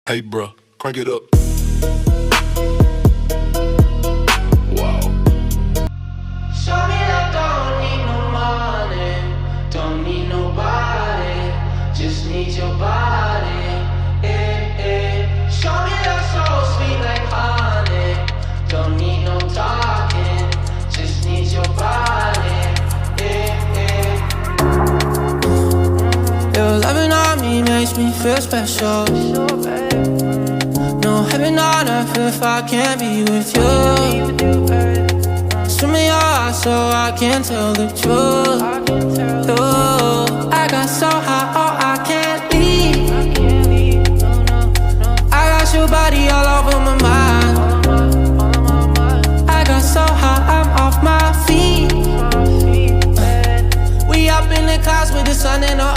Hey, bro, crank it up. Wow. Show me I don't need no money, don't need nobody, just need your body. Show me that soul sweet like honey, don't need no talking, just need your body. Your loving on me makes me feel special. No heaven on earth if I can't be with you. Swim in your eyes so I can tell the truth. Ooh, I got so high, oh I can't leave. I got your body all over my mind. I got so high, I'm off my feet. We up in the clouds with the sun and the